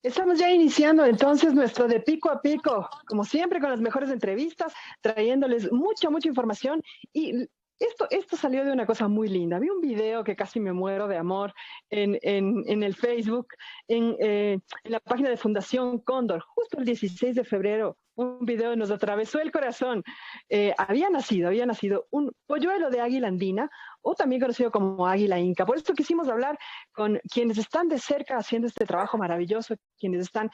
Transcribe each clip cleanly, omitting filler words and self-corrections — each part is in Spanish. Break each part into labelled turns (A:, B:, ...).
A: Estamos ya iniciando entonces nuestro de pico a pico, como siempre con las mejores entrevistas, trayéndoles mucha información. Y esto salió de una cosa muy linda. Vi un video que casi me muero de amor en el Facebook, en la página de Fundación Cóndor, justo el 16 de febrero. Un video nos atravesó el corazón. Había nacido un polluelo de águila andina, o también conocido como águila inca. Por eso quisimos hablar con quienes están de cerca haciendo este trabajo maravilloso, quienes están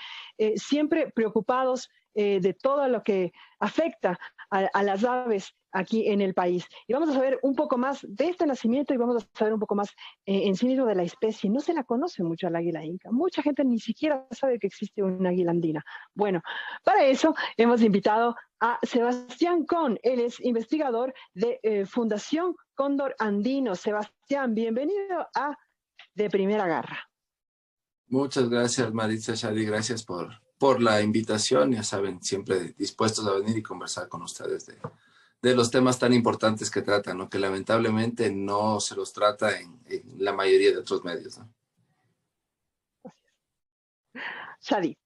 A: siempre preocupados de todo lo que afecta a las aves aquí en el país. Y vamos a saber un poco más de este nacimiento y vamos a saber un poco más en sí mismo de la especie. No se la conoce mucho al águila inca. Mucha gente ni siquiera sabe que existe una águila andina. Bueno, para eso hemos invitado a Sebastián Con. Él es investigador de Fundación Cóndor Andino. Sebastián, bienvenido a De Primera Garra.
B: Muchas gracias, Maritza Shadi, gracias por la invitación. Ya saben, siempre dispuestos a venir y conversar con ustedes de los temas tan importantes que tratan, ¿no? Que lamentablemente no se los trata en la mayoría de otros medios, ¿no?
A: Shadi.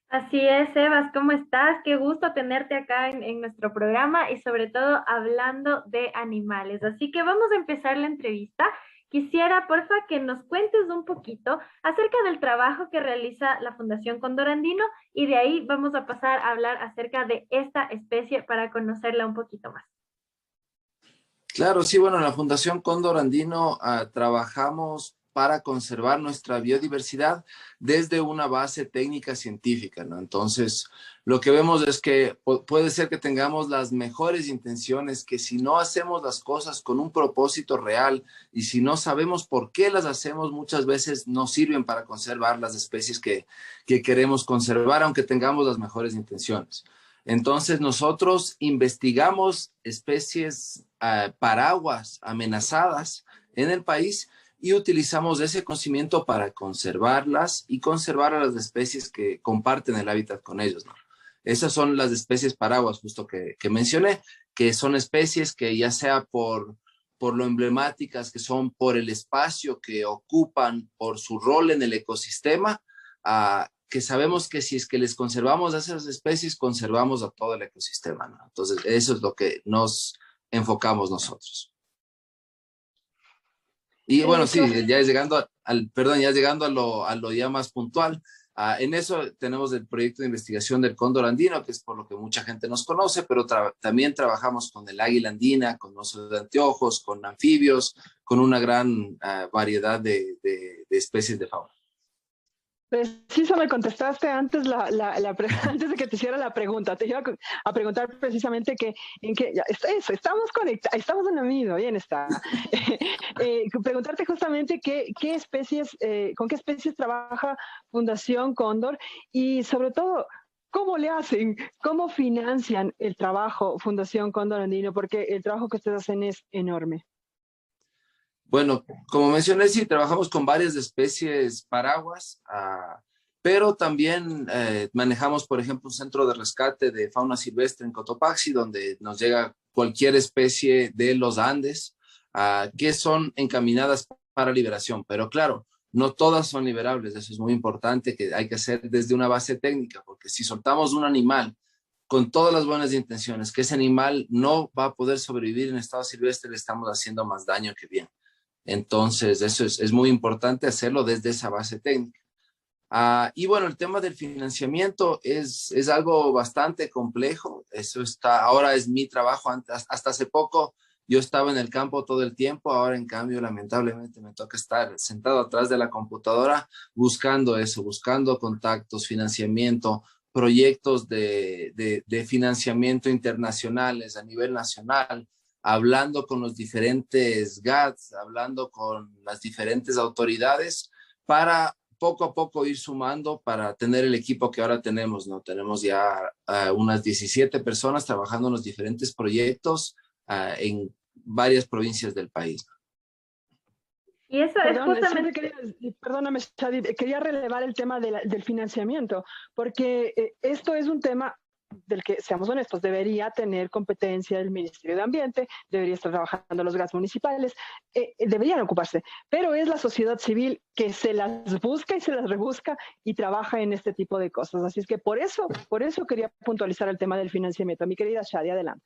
C: Así es, Sebas, ¿cómo estás? Qué gusto tenerte acá en nuestro programa y sobre todo hablando de animales. Así que vamos a empezar la entrevista. Quisiera, porfa, que nos cuentes un poquito acerca del trabajo que realiza la Fundación Cóndor Andino y de ahí vamos a pasar a hablar acerca de esta especie para conocerla un poquito más.
B: Claro, sí, bueno, en la Fundación Cóndor Andino trabajamos para conservar nuestra biodiversidad desde una base técnica científica, ¿no? Entonces, lo que vemos es que puede ser que tengamos las mejores intenciones, que si no hacemos las cosas con un propósito real y si no sabemos por qué las hacemos, muchas veces no sirven para conservar las especies que queremos conservar, aunque tengamos las mejores intenciones. Entonces nosotros investigamos especies paraguas amenazadas en el país y utilizamos ese conocimiento para conservarlas y conservar a las especies que comparten el hábitat con ellos, ¿no? Esas son las especies paraguas, justo que mencioné, que son especies que ya sea por lo emblemáticas que son, por el espacio que ocupan, por su rol en el ecosistema, que sabemos que si es que les conservamos a esas especies, conservamos a todo el ecosistema, ¿no? Entonces, eso es lo que nos enfocamos nosotros. Y bueno, sí, ya llegando ya llegando a lo ya más puntual, en eso tenemos el proyecto de investigación del cóndor andino, que es por lo que mucha gente nos conoce, pero también trabajamos con el águila andina, con osos de anteojos, con anfibios, con una gran variedad de especies de fauna.
A: Preciso me contestaste antes, antes de que te hiciera la pregunta. Te iba a preguntar precisamente estamos conectados, estamos en unido, bien está. Preguntarte justamente qué especies, con qué especies trabaja Fundación Cóndor y sobre todo, ¿cómo le hacen? ¿Cómo financian el trabajo Fundación Cóndor Andino? Porque el trabajo que ustedes hacen es enorme.
B: Bueno, como mencioné, sí, trabajamos con varias especies paraguas, pero también manejamos, por ejemplo, un centro de rescate de fauna silvestre en Cotopaxi, donde nos llega cualquier especie de los Andes, que son encaminadas para liberación. Pero claro, no todas son liberables, eso es muy importante, que hay que hacer desde una base técnica, porque si soltamos un animal con todas las buenas intenciones, que ese animal no va a poder sobrevivir en estado silvestre, le estamos haciendo más daño que bien. Entonces, eso es muy importante hacerlo desde esa base técnica. Y bueno, el tema del financiamiento es algo bastante complejo. Eso está, ahora es mi trabajo. Hasta hace poco yo estaba en el campo todo el tiempo. Ahora, en cambio, lamentablemente me toca estar sentado atrás de la computadora buscando eso, buscando contactos, financiamiento, proyectos de financiamiento internacionales a nivel nacional, hablando con los diferentes GATS, hablando con las diferentes autoridades para poco a poco ir sumando para tener el equipo que ahora tenemos, ¿no? Tenemos ya unas 17 personas trabajando en los diferentes proyectos en varias provincias del país.
C: Y eso es justamente...
A: Perdóname, Shadi, quería relevar el tema del financiamiento, porque esto es un tema del que, seamos honestos, debería tener competencia el Ministerio de Ambiente, debería estar trabajando los gas municipales, deberían ocuparse, pero es la sociedad civil que se las busca y se las rebusca y trabaja en este tipo de cosas. Así es que por eso quería puntualizar el tema del financiamiento. Mi querida Shadi, adelante.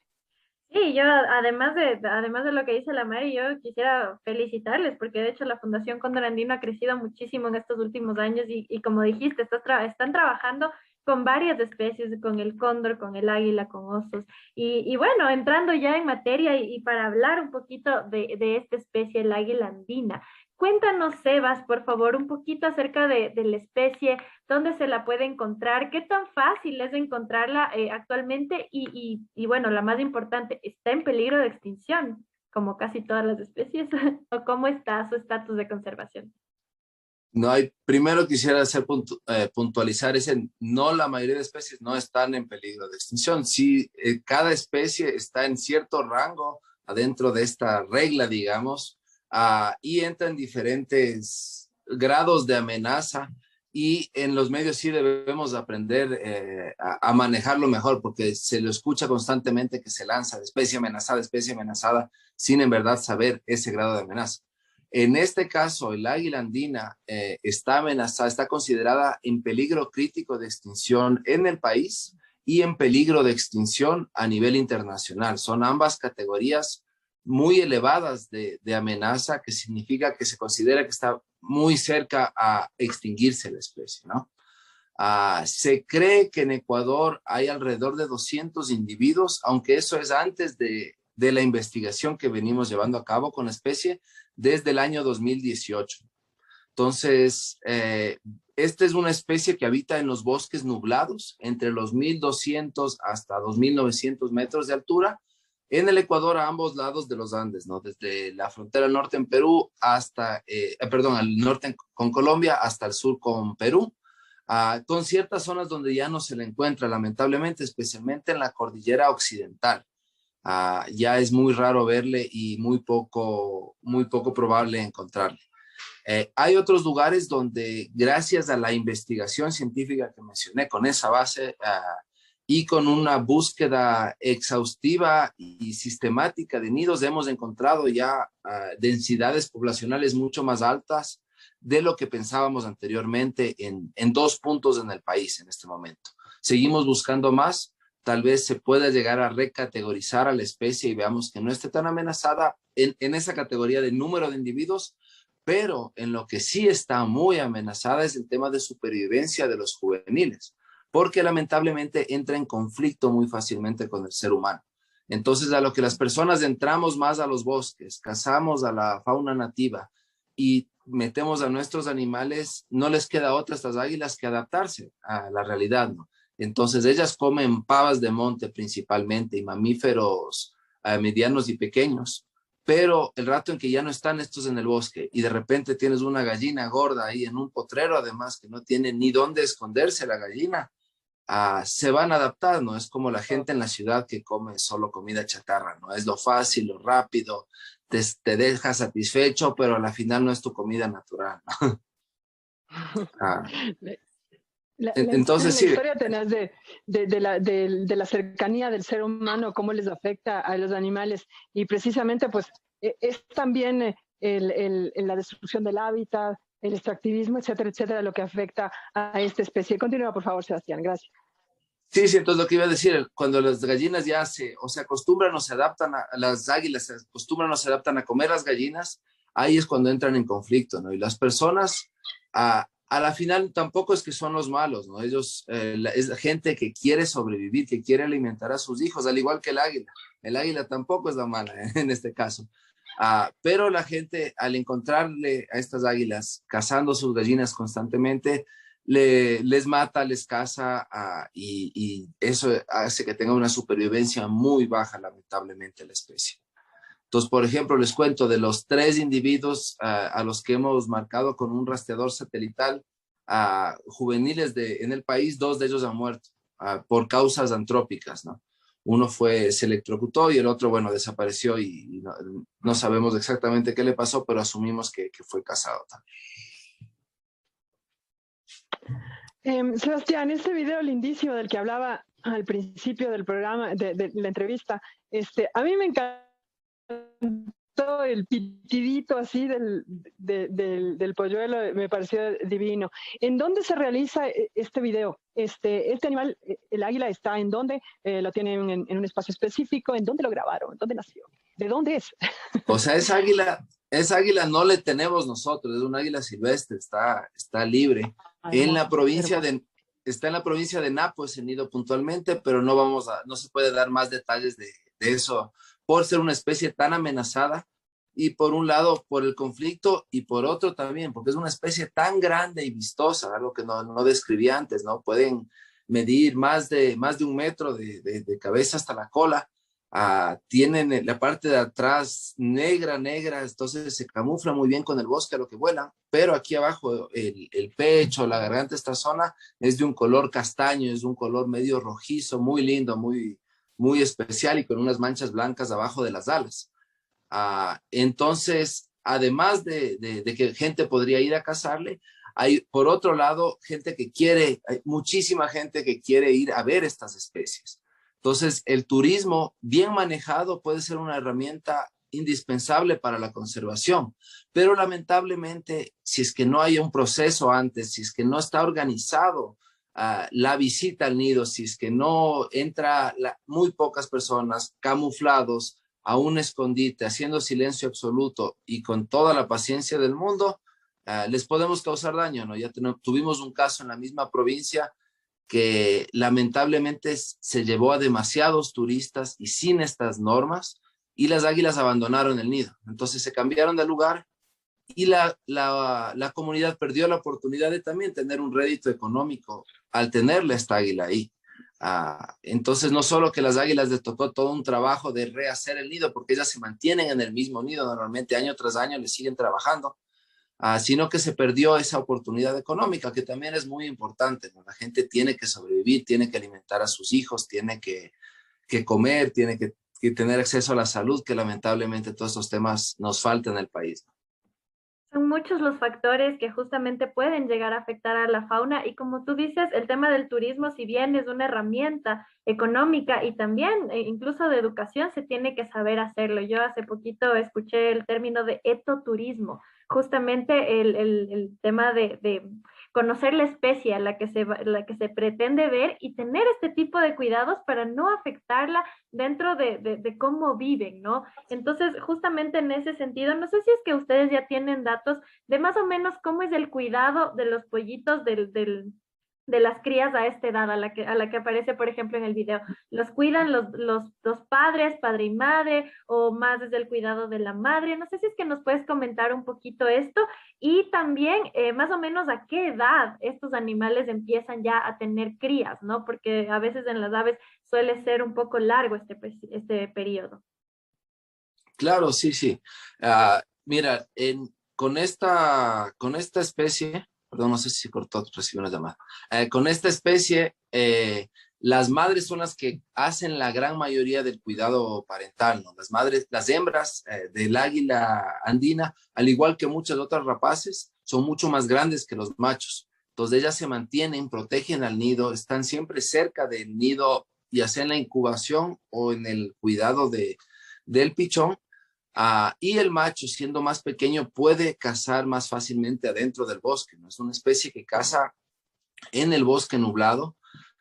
C: Sí, yo además de lo que dice la Mari, yo quisiera felicitarles porque de hecho la Fundación Cóndor Andino ha crecido muchísimo en estos últimos años y como dijiste, están trabajando con varias especies, con el cóndor, con el águila, con osos. Y bueno, entrando ya en materia y para hablar un poquito de esta especie, el águila andina, cuéntanos, Sebas, por favor, un poquito acerca de la especie, dónde se la puede encontrar, qué tan fácil es encontrarla actualmente y bueno, la más importante, ¿está en peligro de extinción, como casi todas las especies? ¿O cómo está su estatus de conservación?
B: No hay, primero quisiera hacer puntualizar no, la mayoría de especies no están en peligro de extinción. Sí, cada especie está en cierto rango adentro de esta regla, digamos, y entra en diferentes grados de amenaza y en los medios sí debemos aprender a manejarlo mejor porque se lo escucha constantemente que se lanza de especie amenazada, sin en verdad saber ese grado de amenaza. En este caso, el águila andina está amenazada, está considerada en peligro crítico de extinción en el país y en peligro de extinción a nivel internacional. Son ambas categorías muy elevadas de amenaza, que significa que se considera que está muy cerca a extinguirse la especie, ¿no? Se cree que en Ecuador hay alrededor de 200 individuos, aunque eso es antes de la investigación que venimos llevando a cabo con la especie desde el año 2018. Entonces, esta es una especie que habita en los bosques nublados, entre los 1.200 hasta 2.900 metros de altura, en el Ecuador a ambos lados de los Andes, ¿no? Desde la frontera norte en Perú hasta, al norte con Colombia hasta el sur con Perú, con ciertas zonas donde ya no se le encuentra, lamentablemente, especialmente en la cordillera occidental. Ya es muy raro verle y muy poco probable encontrarle. Hay otros lugares donde, gracias a la investigación científica que mencioné, con esa base y con una búsqueda exhaustiva y sistemática de nidos, hemos encontrado ya densidades poblacionales mucho más altas de lo que pensábamos anteriormente en 2 puntos en el país en este momento. Seguimos buscando más. Tal vez se pueda llegar a recategorizar a la especie y veamos que no esté tan amenazada en esa categoría de número de individuos, pero en lo que sí está muy amenazada es el tema de supervivencia de los juveniles, porque lamentablemente entra en conflicto muy fácilmente con el ser humano. Entonces, a lo que las personas entramos más a los bosques, cazamos a la fauna nativa y metemos a nuestros animales, no les queda otra a estas águilas que adaptarse a la realidad, ¿no? Entonces ellas comen pavas de monte principalmente y mamíferos medianos y pequeños, pero el rato en que ya no están estos en el bosque y de repente tienes una gallina gorda ahí en un potrero, además que no tiene ni dónde esconderse la gallina, se van a adaptar, ¿no? Es como la gente en la ciudad que come solo comida chatarra, ¿no? Es lo fácil, lo rápido, te deja satisfecho, pero a la final no es tu comida natural, ¿no? Entonces,
A: la historia tenaz de la cercanía del ser humano, cómo les afecta a los animales y precisamente pues es también la destrucción del hábitat, el extractivismo, etcétera, lo que afecta a esta especie. Continúa, por favor, Sebastián, gracias.
B: Sí, entonces lo que iba a decir, cuando las gallinas ya se acostumbran o se adaptan las águilas se acostumbran o se adaptan a comer las gallinas, ahí es cuando entran en conflicto, ¿no? Y las personas, a la final tampoco es que son los malos, ¿no? Ellos, es la gente que quiere sobrevivir, que quiere alimentar a sus hijos, al igual que el águila. El águila tampoco es la mala en este caso. Pero la gente, al encontrarle a estas águilas cazando sus gallinas constantemente, les mata, les caza y eso hace que tenga una supervivencia muy baja, lamentablemente, la especie. Entonces, por ejemplo, les cuento de los 3 individuos a los que hemos marcado con un rastreador satelital juveniles en el país, 2 de ellos han muerto por causas antrópicas, ¿no? Uno se electrocutó y el otro, bueno, desapareció y no sabemos exactamente qué le pasó, pero asumimos que fue cazado también.
A: Sebastián, ese video lindísimo del que hablaba al principio del programa, de la entrevista, a mí me encantó el pitidito así del polluelo, me pareció divino. ¿En dónde se realiza este video? Este animal, el águila, ¿está en dónde? ¿Lo tienen en un espacio específico? ¿En dónde lo grabaron? ¿Dónde nació? ¿De dónde es?
B: O sea, esa águila no le tenemos nosotros, es un águila silvestre, está libre. En la provincia está en la provincia de Napo ese nido puntualmente, pero no se puede dar más detalles de eso por ser una especie tan amenazada y por un lado por el conflicto y por otro también porque es una especie tan grande y vistosa, algo que no describí antes, ¿no? Pueden medir más de 1 metro de cabeza hasta la cola. Tienen la parte de atrás negra, entonces se camufla muy bien con el bosque a lo que vuelan, pero aquí abajo el pecho, la garganta, esta zona es de un color castaño, es de un color medio rojizo, muy lindo, muy especial y con unas manchas blancas abajo de las alas. Entonces, además de que gente podría ir a cazarle, hay por otro lado hay muchísima gente que quiere ir a ver estas especies. Entonces, el turismo bien manejado puede ser una herramienta indispensable para la conservación, pero lamentablemente, si es que no hay un proceso antes, si es que no está organizado la visita al nido, si es que no entra muy pocas personas camuflados a un escondite, haciendo silencio absoluto y con toda la paciencia del mundo, les podemos causar daño, ¿no? Tuvimos un caso en la misma provincia que lamentablemente se llevó a demasiados turistas y sin estas normas, y las águilas abandonaron el nido. Entonces se cambiaron de lugar y la comunidad perdió la oportunidad de también tener un rédito económico al tenerle esta águila ahí. Entonces no solo que las águilas les tocó todo un trabajo de rehacer el nido, porque ellas se mantienen en el mismo nido, normalmente año tras año les siguen trabajando, sino que se perdió esa oportunidad económica, que también es muy importante, ¿no? La gente tiene que sobrevivir, tiene que alimentar a sus hijos, tiene que comer, tiene que tener acceso a la salud, que lamentablemente todos estos temas nos faltan en el país.
C: Son muchos los factores que justamente pueden llegar a afectar a la fauna y como tú dices, el tema del turismo, si bien es una herramienta económica y también incluso de educación, se tiene que saber hacerlo. Yo hace poquito escuché el término de etoturismo, justamente el tema de conocer la especie a la que se pretende ver y tener este tipo de cuidados para no afectarla dentro de cómo viven, ¿no? Entonces, justamente en ese sentido, no sé si es que ustedes ya tienen datos de más o menos cómo es el cuidado de los pollitos de las crías a esta edad, a la que aparece, por ejemplo, en el video. ¿Los cuidan los padres, padre y madre, o más desde el cuidado de la madre? No sé si es que nos puedes comentar un poquito esto y también más o menos a qué edad estos animales empiezan ya a tener crías, ¿no? Porque a veces en las aves suele ser un poco largo este periodo.
B: Claro, sí, sí. Mira, con esta especie, perdón, no sé si cortó, recibí una llamada. Con esta especie, las madres son las que hacen la gran mayoría del cuidado parental, ¿no? Las hembras del águila andina, al igual que muchas otras rapaces, son mucho más grandes que los machos. Entonces ellas se mantienen, protegen al nido, están siempre cerca del nido, ya sea en la incubación o en el cuidado del pichón. Y el macho, siendo más pequeño, puede cazar más fácilmente adentro del bosque, ¿no? Es una especie que caza en el bosque nublado.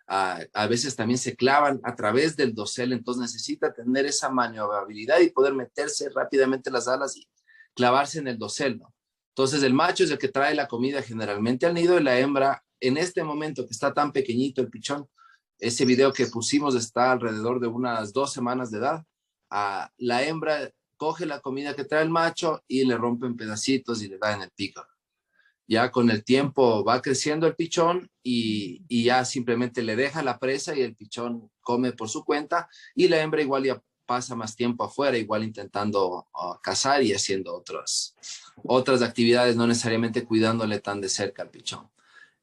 B: A veces también se clavan a través del dosel, entonces necesita tener esa maniobrabilidad y poder meterse rápidamente las alas y clavarse en el dosel, ¿no? Entonces el macho es el que trae la comida generalmente al nido y la hembra, en este momento que está tan pequeñito el pichón, ese video que pusimos está alrededor de unas 2 semanas de edad, la hembra coge la comida que trae el macho y le rompe en pedacitos y le da en el pico. Ya con el tiempo va creciendo el pichón y ya simplemente le deja la presa y el pichón come por su cuenta y la hembra igual ya pasa más tiempo afuera, igual intentando cazar y haciendo otras actividades, no necesariamente cuidándole tan de cerca al pichón.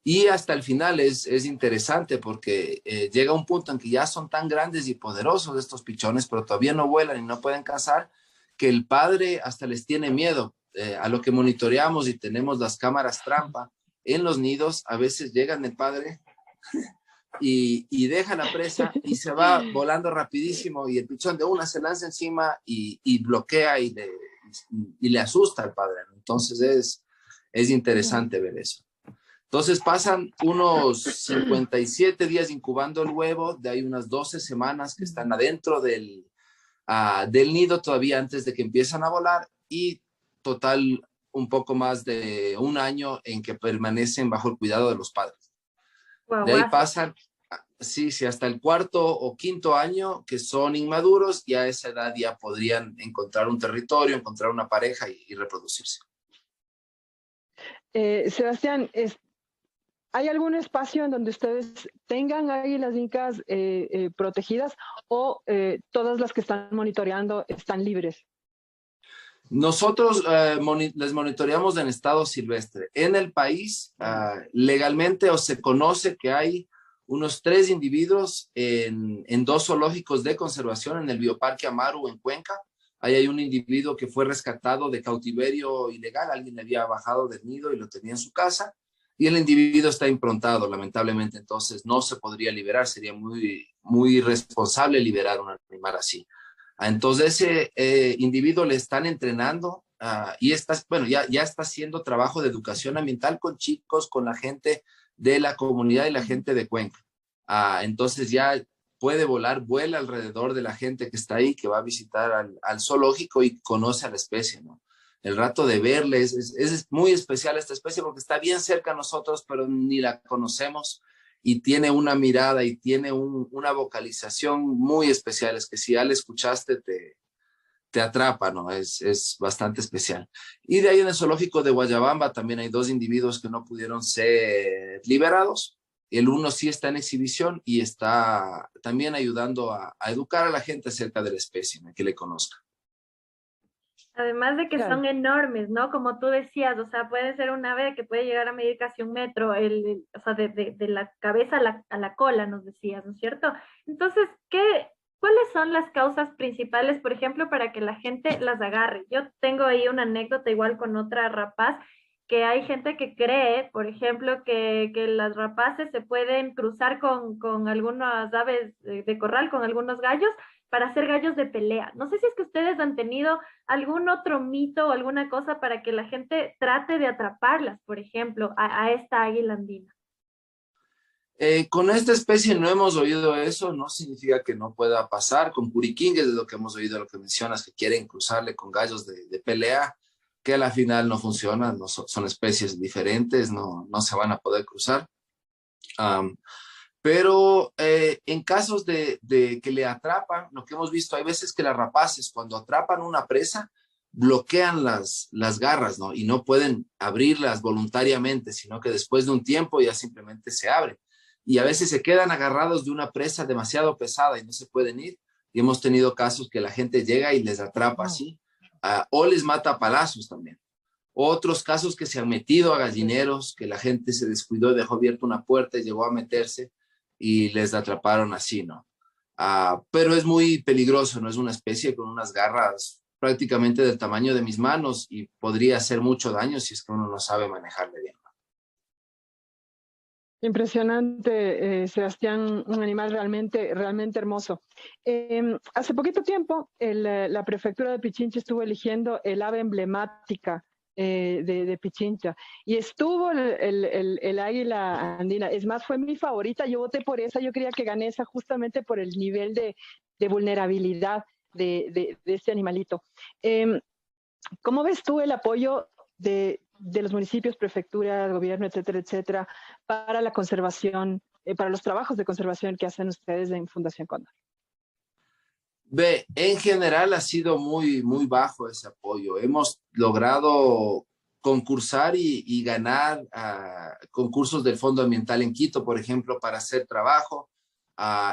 B: Y hasta el final es interesante porque llega un punto en que ya son tan grandes y poderosos estos pichones, pero todavía no vuelan y no pueden cazar, que el padre hasta les tiene miedo. A lo que monitoreamos y tenemos las cámaras trampa en los nidos, a veces llegan el padre, y deja la presa y se va volando rapidísimo y el pichón de una se lanza encima y bloquea y le asusta al padre, ¿no? Entonces es interesante ver eso. Entonces pasan unos 57 días incubando el huevo, de ahí unas 12 semanas que están adentro del nido todavía antes de que empiezan a volar y total un poco más de un año en que permanecen bajo el cuidado de los padres. De ahí pasan, sí, hasta el cuarto o quinto año que son inmaduros y a esa edad ya podrían encontrar un territorio, encontrar una pareja y reproducirse.
A: Sebastián, ¿hay algún espacio en donde ustedes tengan águilas incas protegidas o todas las que están monitoreando están libres?
B: Nosotros les monitoreamos en estado silvestre. En el país, legalmente se conoce que hay unos 3 individuos en 2 zoológicos de conservación en el Bioparque Amaru en Cuenca. Ahí hay un individuo que fue rescatado de cautiverio ilegal. Alguien le había bajado del nido y lo tenía en su casa. Y el individuo está improntado, lamentablemente, entonces no se podría liberar. Sería muy, muy irresponsable liberar un animal así. Entonces ese individuo le están entrenando y ya está haciendo trabajo de educación ambiental con chicos, con la gente de la comunidad y la gente de Cuenca. Entonces ya puede volar, vuela alrededor de la gente que está ahí, que va a visitar al zoológico y conoce a la especie, ¿no? El rato de verles, es muy especial esta especie porque está bien cerca a nosotros, pero ni la conocemos y tiene una mirada y tiene una vocalización muy especial. Es que si ya la escuchaste, te atrapa, ¿no? Es bastante especial. Y de ahí en el zoológico de Guayabamba también hay 2 individuos que no pudieron ser liberados. El uno sí está en exhibición y está también ayudando a educar a la gente acerca de la especie, ¿no? Que le conozca.
C: Además de que
A: Claro.
C: son enormes, ¿no? Como tú decías, o sea, puede ser un ave que puede llegar a medir casi 1 metro, o sea, de la cabeza a la cola, nos decías, ¿no es cierto? Entonces, ¿cuáles son las causas principales, por ejemplo, para que la gente las agarre? Yo tengo ahí una anécdota igual con otra rapaz, que hay gente que cree, por ejemplo, que las rapaces se pueden cruzar con algunas aves de corral, con algunos gallos, para hacer gallos de pelea. No sé si es que ustedes han tenido algún otro mito o alguna cosa para que la gente trate de atraparlas, por ejemplo, a esta águila andina.
B: Con esta especie no hemos oído eso, no significa que no pueda pasar. Con curiquingues es lo que hemos oído, lo que mencionas, que quieren cruzarle con gallos de pelea, que a la final no funcionan, no son especies diferentes, no se van a poder cruzar. Pero en casos de que le atrapan, lo que hemos visto, hay veces que las rapaces cuando atrapan una presa, bloquean las garras, ¿no? Y no pueden abrirlas voluntariamente, sino que después de un tiempo ya simplemente se abren. Y a veces se quedan agarrados de una presa demasiado pesada y no se pueden ir. Y hemos tenido casos que la gente llega y les atrapa así, o les mata a palazos también. Otros casos que se han metido a gallineros, que la gente se descuidó, dejó abierta una puerta y llegó a meterse y les atraparon así, ¿no? Pero es muy peligroso, ¿no? Es una especie con unas garras prácticamente del tamaño de mis manos y podría hacer mucho daño si es que uno no sabe manejarle bien.
A: Impresionante, Sebastián, un animal realmente, realmente hermoso. Hace poquito tiempo, la prefectura de Pichincha estuvo eligiendo el ave emblemática de Pichincha y estuvo el águila andina. Es más, fue mi favorita. Yo voté por esa. Yo creía que gané esa justamente por el nivel de vulnerabilidad de este animalito. ¿Cómo ves tú el apoyo de los municipios, prefecturas, gobierno, etcétera, etcétera, para la conservación, para los trabajos de conservación que hacen ustedes en Fundación Cóndor?
B: En general ha sido muy, muy bajo ese apoyo. Hemos logrado concursar y ganar concursos del Fondo Ambiental en Quito, por ejemplo, para hacer trabajo.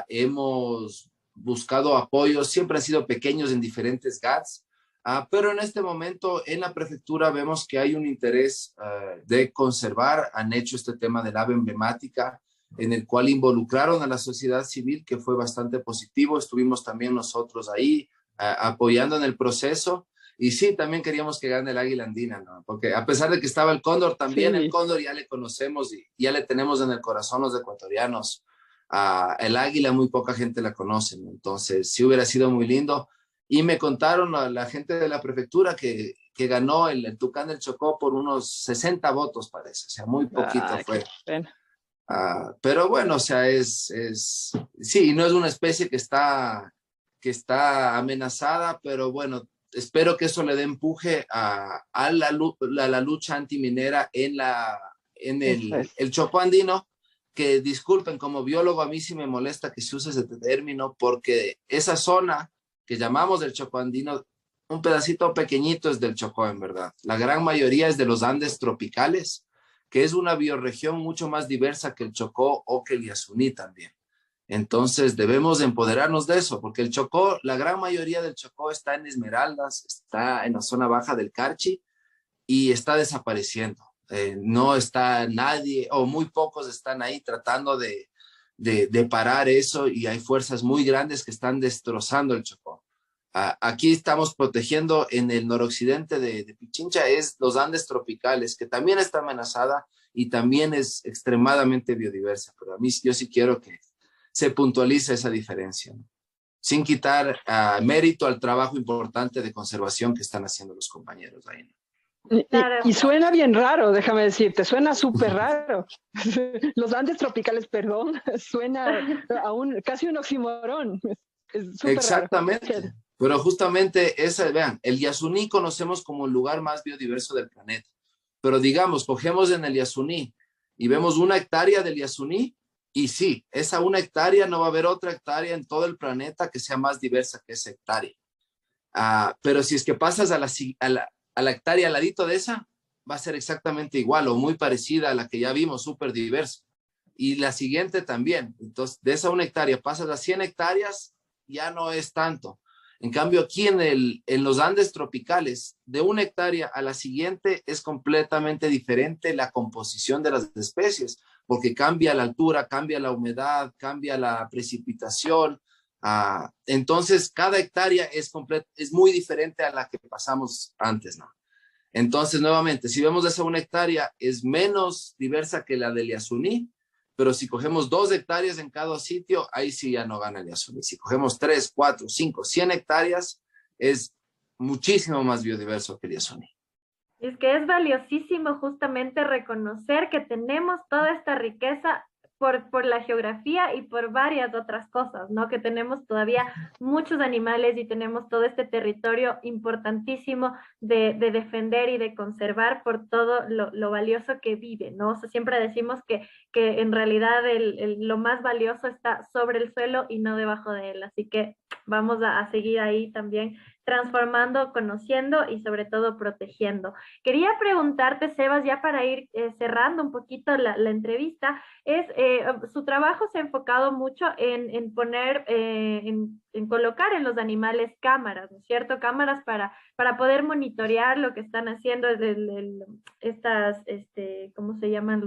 B: Hemos buscado apoyos, siempre han sido pequeños en diferentes GATS. Pero en este momento en la prefectura vemos que hay un interés de conservar. Han hecho este tema del ave emblemática en el cual involucraron a la sociedad civil, que fue bastante positivo. Estuvimos también nosotros ahí apoyando en el proceso. Y sí, también queríamos que gane el águila andina, ¿no? Porque a pesar de que estaba el cóndor, también sí. El cóndor ya le conocemos y ya le tenemos en el corazón los ecuatorianos. El águila muy poca gente la conoce, ¿no? Entonces sí hubiera sido muy lindo. Y me contaron a la gente de la prefectura que ganó el Tucán del Chocó por unos 60 votos, parece. O sea, muy poquito fue. Pero bueno, o sea, sí, no es una especie que está amenazada, pero bueno, espero que eso le dé empuje a la lucha antiminera en el Chocó andino, que disculpen, como biólogo a mí sí me molesta que se use ese término, porque esa zona que llamamos del Chocó andino, un pedacito pequeñito es del Chocó, en verdad. La gran mayoría es de los Andes tropicales, que es una bioregión mucho más diversa que el Chocó o que el Yasuní también. Entonces debemos empoderarnos de eso, porque el Chocó, la gran mayoría del Chocó está en Esmeraldas, está en la zona baja del Carchi y está desapareciendo. No está nadie o muy pocos están ahí tratando de parar eso, y hay fuerzas muy grandes que están destrozando el Chocó. Aquí estamos protegiendo en el noroccidente de Pichincha, es los Andes tropicales, que también está amenazada y también es extremadamente biodiversa, pero a mí yo sí quiero que se puntualice esa diferencia, ¿no? Sin quitar mérito al trabajo importante de conservación que están haciendo los compañeros ahí, ¿no?
A: Y suena bien raro, déjame decirte, suena súper raro. Los Andes tropicales, perdón, suena casi un oxímoron. Es
B: exactamente.
A: Raro.
B: Pero justamente vean, el Yasuní conocemos como el lugar más biodiverso del planeta. Pero digamos, cogemos en el Yasuní y vemos 1 hectárea del Yasuní, y sí, esa 1 hectárea no va a haber otra hectárea en todo el planeta que sea más diversa que esa hectárea. Pero si es que pasas a la hectárea al ladito de esa, va a ser exactamente igual o muy parecida a la que ya vimos, súper diversa. Y la siguiente también. Entonces, de esa 1 hectárea pasas a 100 hectáreas, ya no es tanto. En cambio, aquí en los Andes tropicales, de 1 hectárea a la siguiente es completamente diferente la composición de las especies, porque cambia la altura, cambia la humedad, cambia la precipitación. Entonces, cada hectárea es muy diferente a la que pasamos antes, ¿no? Entonces, nuevamente, si vemos esa 1 hectárea, es menos diversa que la del Yasuní, pero si cogemos 2 hectáreas en cada sitio, ahí sí ya no gana el Yasuní. Si cogemos 3, 4, 5, 100 hectáreas, es muchísimo más biodiverso que el Yasuní.
C: Es que es valiosísimo justamente reconocer que tenemos toda esta riqueza por la geografía y por varias otras cosas, ¿no? Que tenemos todavía muchos animales y tenemos todo este territorio importantísimo de defender y de conservar por todo lo valioso que vive, ¿no? O sea, siempre decimos que en realidad lo más valioso está sobre el suelo y no debajo de él, así que vamos a seguir ahí también transformando, conociendo y sobre todo protegiendo. Quería preguntarte, Sebas, ya para ir cerrando un poquito la entrevista, su trabajo se ha enfocado mucho en poner, en colocar en los animales cámaras, ¿no es cierto? Cámaras para poder monitorear lo que están haciendo, ¿cómo se llaman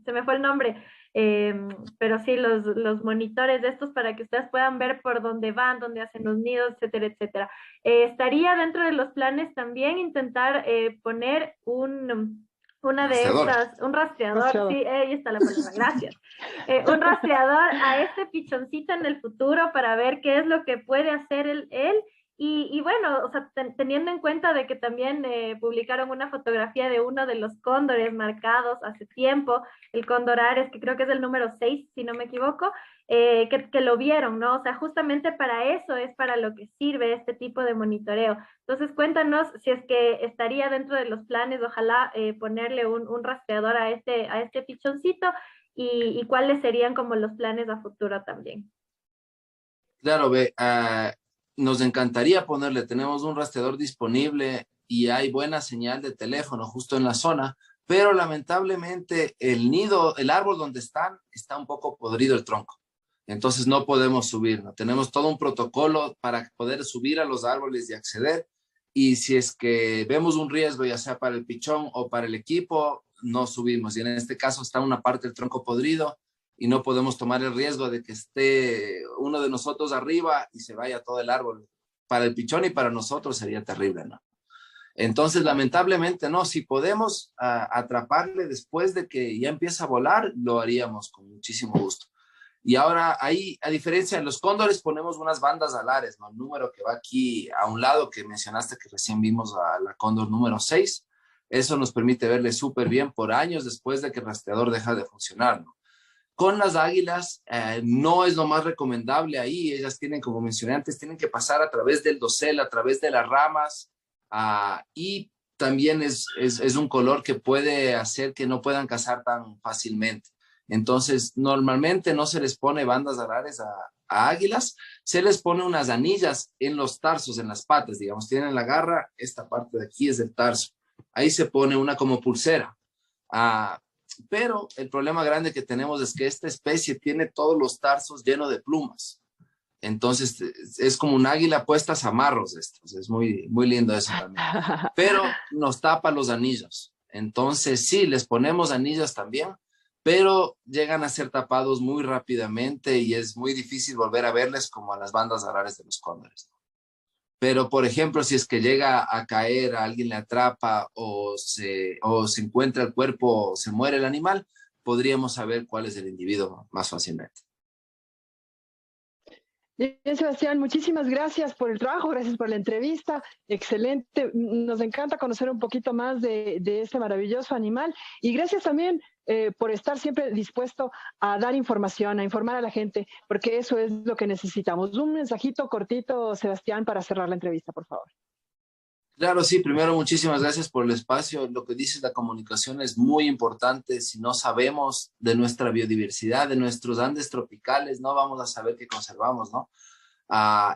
C: se me fue el nombre, pero sí, los monitores de estos para que ustedes puedan ver por dónde van, dónde hacen los nidos, etcétera, etcétera. Estaría dentro de los planes también intentar poner un rastreador, sí, ahí está la palabra, gracias. Un rastreador a este pichoncito en el futuro para ver qué es lo que puede hacer él. Y bueno, o sea, teniendo en cuenta de que también publicaron una fotografía de uno de los cóndores marcados hace tiempo, el cóndor Ares, que creo que es el número 6, si no me equivoco, que lo vieron, ¿no? O sea, justamente para eso es para lo que sirve este tipo de monitoreo. Entonces, cuéntanos si es que estaría dentro de los planes, ojalá ponerle un rastreador a este pichoncito y cuáles serían como los planes a futuro también.
B: Claro, nos encantaría ponerle, tenemos un rastreador disponible y hay buena señal de teléfono justo en la zona, pero lamentablemente el árbol donde está un poco podrido el tronco. Entonces no podemos subir, ¿no? Tenemos todo un protocolo para poder subir a los árboles y acceder. Y si es que vemos un riesgo, ya sea para el pichón o para el equipo, no subimos. Y en este caso está una parte del tronco podrido y no podemos tomar el riesgo de que esté uno de nosotros arriba y se vaya todo el árbol. Para el pichón y para nosotros sería terrible, ¿no? Entonces, lamentablemente, no. Si podemos atraparle después de que ya empieza a volar, lo haríamos con muchísimo gusto. Y ahora ahí, a diferencia de los cóndores, ponemos unas bandas alares, ¿no? El número que va aquí a un lado, que mencionaste que recién vimos a la cóndor número 6, eso nos permite verle súper bien por años después de que el rastreador deja de funcionar, ¿no? Con las águilas no es lo más recomendable ahí, ellas tienen, como mencioné antes, tienen que pasar a través del dosel, a través de las ramas, y también es un color que puede hacer que no puedan cazar tan fácilmente. Entonces, normalmente no se les pone bandas alares a águilas, se les pone unas anillas en los tarsos, en las patas, digamos, tienen la garra, esta parte de aquí es el tarso, ahí se pone una como pulsera. Pero el problema grande que tenemos es que esta especie tiene todos los tarsos llenos de plumas. Entonces es como un águila puesta a zamarros estos. Es muy, muy lindo eso también. Pero nos tapa los anillos. Entonces sí, les ponemos anillos también, pero llegan a ser tapados muy rápidamente y es muy difícil volver a verles como a las bandas alares de los cóndores. Pero, por ejemplo, si es que llega a caer, a alguien le atrapa o se encuentra el cuerpo o se muere el animal, podríamos saber cuál es el individuo más fácilmente.
A: Bien, Sebastián, muchísimas gracias por el trabajo, gracias por la entrevista, excelente, nos encanta conocer un poquito más de este maravilloso animal y gracias también por estar siempre dispuesto a dar información, a informar a la gente, porque eso es lo que necesitamos. Un mensajito cortito, Sebastián, para cerrar la entrevista, por favor.
B: Claro, sí, primero muchísimas gracias por el espacio. Lo que dices, la comunicación es muy importante. Si no sabemos de nuestra biodiversidad, de nuestros Andes tropicales, no vamos a saber qué conservamos, ¿no?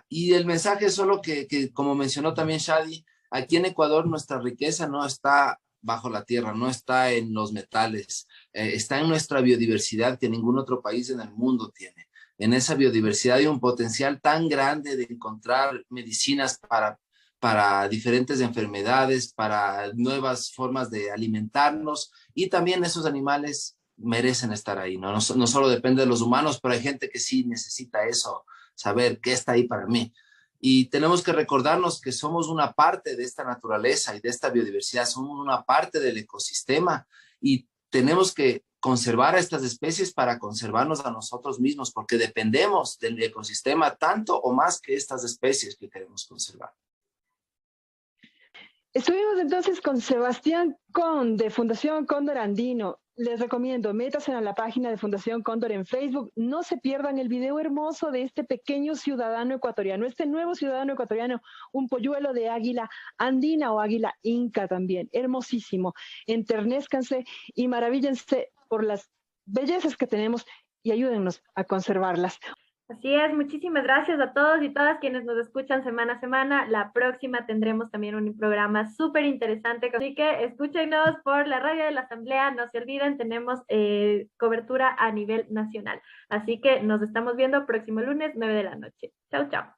B: Y el mensaje es solo que, como mencionó también Shadi, aquí en Ecuador nuestra riqueza no está bajo la tierra, no está en los metales, está en nuestra biodiversidad que ningún otro país en el mundo tiene. En esa biodiversidad hay un potencial tan grande de encontrar medicinas para diferentes enfermedades, para nuevas formas de alimentarnos y también esos animales merecen estar ahí, ¿no? No solo depende de los humanos, pero hay gente que sí necesita eso, saber qué está ahí para mí. Y tenemos que recordarnos que somos una parte de esta naturaleza y de esta biodiversidad, somos una parte del ecosistema y tenemos que conservar a estas especies para conservarnos a nosotros mismos, porque dependemos del ecosistema tanto o más que estas especies que queremos conservar.
A: Estuvimos entonces con Sebastián Con de Fundación Cóndor Andino. Les recomiendo, métanse a la página de Fundación Cóndor en Facebook. No se pierdan el video hermoso de este pequeño ciudadano ecuatoriano, este nuevo ciudadano ecuatoriano, un polluelo de águila andina o águila inca también. Hermosísimo. Enternézcanse y maravíllense por las bellezas que tenemos y ayúdennos a conservarlas.
C: Así es, muchísimas gracias a todos y todas quienes nos escuchan semana a semana. La próxima tendremos también un programa súper interesante, así que escúchenos por la radio de la Asamblea, no se olviden, tenemos cobertura a nivel nacional. Así que nos estamos viendo próximo lunes, 9 de la noche. Chau, chau.